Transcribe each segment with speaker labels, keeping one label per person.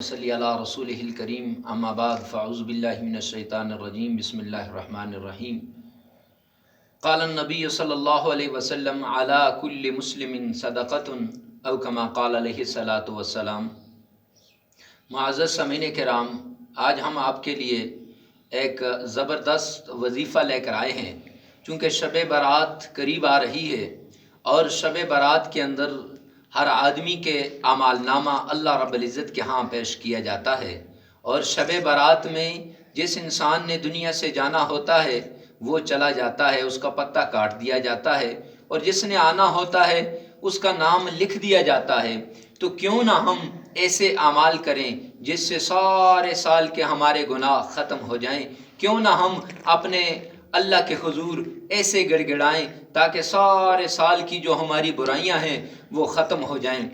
Speaker 1: صلی علی رسولہ الکریم اما بعد فاعوذ باللہ من الشیطان الرجیم بسم اللہ الرحمن الرحیم قال النبی صلی اللہ علیہ وسلم علی کل مسلم صدقۃ او کما قال علیہ الصلاۃ والسلام۔ معزز سامعین کرام، آج ہم آپ کے لیے ایک زبردست وظیفہ لے کر آئے ہیں۔ چونکہ شب برات قریب آ رہی ہے اور شب برات کے اندر ہر آدمی کے اعمال نامہ اللہ رب العزت کے ہاں پیش کیا جاتا ہے، اور شب برات میں جس انسان نے دنیا سے جانا ہوتا ہے وہ چلا جاتا ہے، اس کا پتہ کاٹ دیا جاتا ہے، اور جس نے آنا ہوتا ہے اس کا نام لکھ دیا جاتا ہے۔ تو کیوں نہ ہم ایسے اعمال کریں جس سے سارے سال کے ہمارے گناہ ختم ہو جائیں؟ کیوں نہ ہم اپنے اللہ کے حضور ایسے گڑ گڑائیں تاکہ سارے سال کی جو ہماری برائیاں ہیں وہ ختم ہو جائیں۔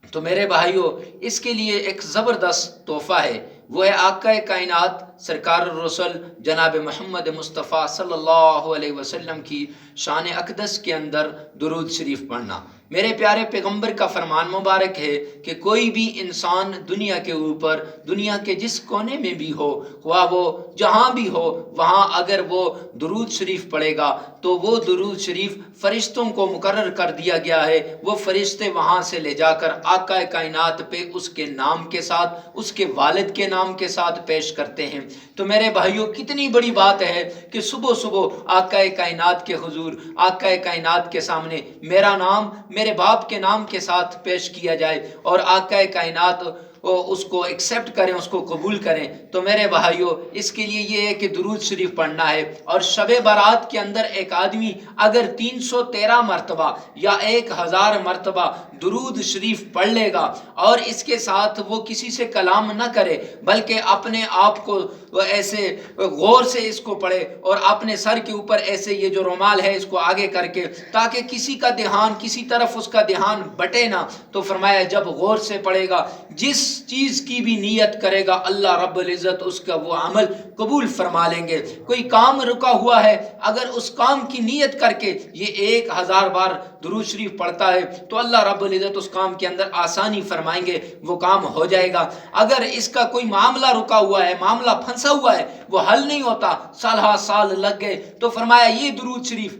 Speaker 1: تو میرے بھائیوں، اس کے لیے ایک زبردست تحفہ ہے، وہ ہے آقا کائنات سرکار الرسل جناب محمد مصطفیٰ صلی اللہ علیہ وسلم کی شان اقدس کے اندر درود شریف پڑھنا۔ میرے پیارے پیغمبر کا فرمان مبارک ہے کہ کوئی بھی انسان دنیا کے اوپر، دنیا کے جس کونے میں بھی ہو، خواہ وہ جہاں بھی ہو، وہاں اگر وہ درود شریف پڑھے گا تو وہ درود شریف فرشتوں کو مقرر کر دیا گیا ہے، وہ فرشتے وہاں سے لے جا کر آقا کائنات پہ اس کے نام کے ساتھ، اس کے والد کے نام کے ساتھ پیش کرتے ہیں۔ تو میرے بھائیوں، کتنی بڑی بات ہے کہ صبح صبح آقا کائنات کے حضور، آقا کائنات کے سامنے میرا نام میرے باپ کے نام کے ساتھ پیش کیا جائے اور آقا کائنات اس کو ایکسیپٹ کریں، اس کو قبول کریں۔ تو میرے بھائیوں، اس کے لیے یہ ہے کہ درود شریف پڑھنا ہے، اور شب برات کے اندر ایک آدمی اگر 313 مرتبہ یا 1000 مرتبہ درود شریف پڑھ لے گا اور اس کے ساتھ وہ کسی سے کلام نہ کرے بلکہ اپنے آپ کو ایسے غور سے اس کو پڑھے اور اپنے سر کے اوپر ایسے یہ جو رومال ہے اس کو آگے کر کے، تاکہ کسی کا دھیان کسی طرف اس کا دھیان بٹے نہ، تو فرمایا جب غور سے پڑھے گا، جس چیز کی بھی نیت کرے گا اللہ رب العزت اس کا وہ عمل قبول فرما لیں گے۔ کوئی کام رکا ہوا ہے، اگر اس کام کی نیت کر کے یہ 1000 بار درود شریف پڑھتا ہے تو اللہ رب العزت اس کام کے اندر آسانی فرمائیں گے، وہ کام ہو جائے گا۔ اگر اس کا کوئی معاملہ رکا ہوا ہے، معاملہ پھنسا ہوا ہے، وہ حل نہیں ہوتا، سال ہا سال لگ گئے، تو فرمایا یہ درود شریف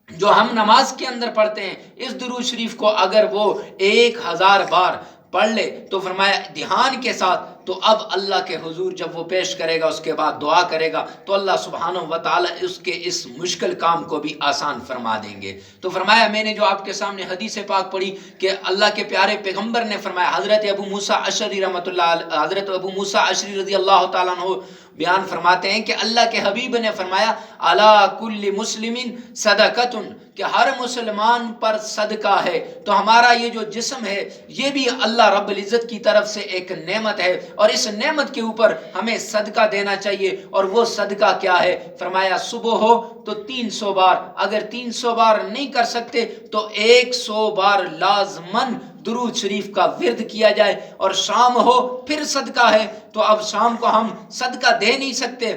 Speaker 1: جو ہم نماز کے اندر پڑھتے ہیں، اس درود شریف کو اگر وہ 1000 بار پڑھ لے تو فرمایا دھیان کے ساتھ، تو اب اللہ کے حضور جب وہ پیش کرے گا اس کے بعد دعا کرے گا تو اللہ سبحانہ و تعالیٰ اس کے اس مشکل کام کو بھی آسان فرما دیں گے۔ تو فرمایا میں نے جو آپ کے سامنے حدیث پاک پڑھی کہ اللہ کے پیارے پیغمبر نے فرمایا، حضرت ابو موسیٰ اشعری رحمۃ اللہ علیہ، حضرت ابو موسیٰ اشعری رضی اللہ تعالیٰ عنہ بیان فرماتے ہیں کہ اللہ کے حبیب نے فرمایا علی کل مسلم صدقۃ، کہ ہر مسلمان پر صدقہ ہے۔ تو ہمارا یہ جو جسم ہے یہ بھی اللہ رب العزت کی طرف سے ایک نعمت ہے، اور اس نعمت کے اوپر ہمیں صدقہ دینا چاہیے۔ اور وہ صدقہ کیا ہے؟ فرمایا صبح ہو تو 300 بار، اگر 300 بار نہیں کر سکتے تو 100 بار لازماً درود شریف کا ورد کیا جائے، اور شام ہو پھر صدقہ ہے، تو اب شام کو ہم صدقہ دے نہیں سکتے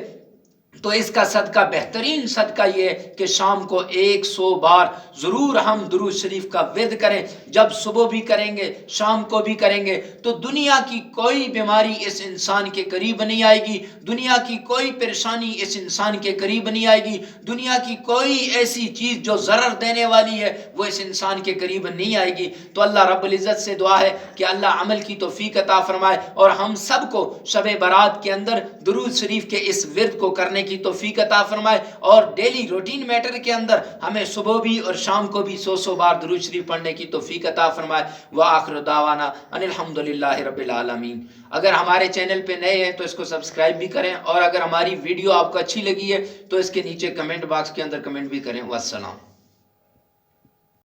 Speaker 1: تو اس کا صدقہ، بہترین صدقہ یہ ہے کہ شام کو 100 بار ضرور ہم درود شریف کا ورد کریں۔ جب صبح بھی کریں گے، شام کو بھی کریں گے، تو دنیا کی کوئی بیماری اس انسان کے قریب نہیں آئے گی، دنیا کی کوئی پریشانی اس انسان کے قریب نہیں آئے گی، دنیا کی کوئی ایسی چیز جو ضرر دینے والی ہے وہ اس انسان کے قریب نہیں آئے گی۔ تو اللہ رب العزت سے دعا ہے کہ اللہ عمل کی توفیق عطا فرمائے، اور ہم سب کو شب برات کے اندر درود شریف کے اس ورد کو کرنے کی توفیق عطا فرمائے، اور ڈیلی روٹین میٹر کے اندر ہمیں صبح بھی اور شام کو بھی 100 بار درود شریف پڑھنے کی توفیق عطا فرمائے۔ وآخر دعوانا ان الحمدللہ رب العالمین۔ اگر ہمارے چینل پہ نئے ہیں تو اس کو سبسکرائب بھی کریں، اور اگر ہماری ویڈیو آپ کو اچھی لگی ہے تو اس کے نیچے کمنٹ باکس کے اندر کمنٹ بھی کریں۔ والسلام۔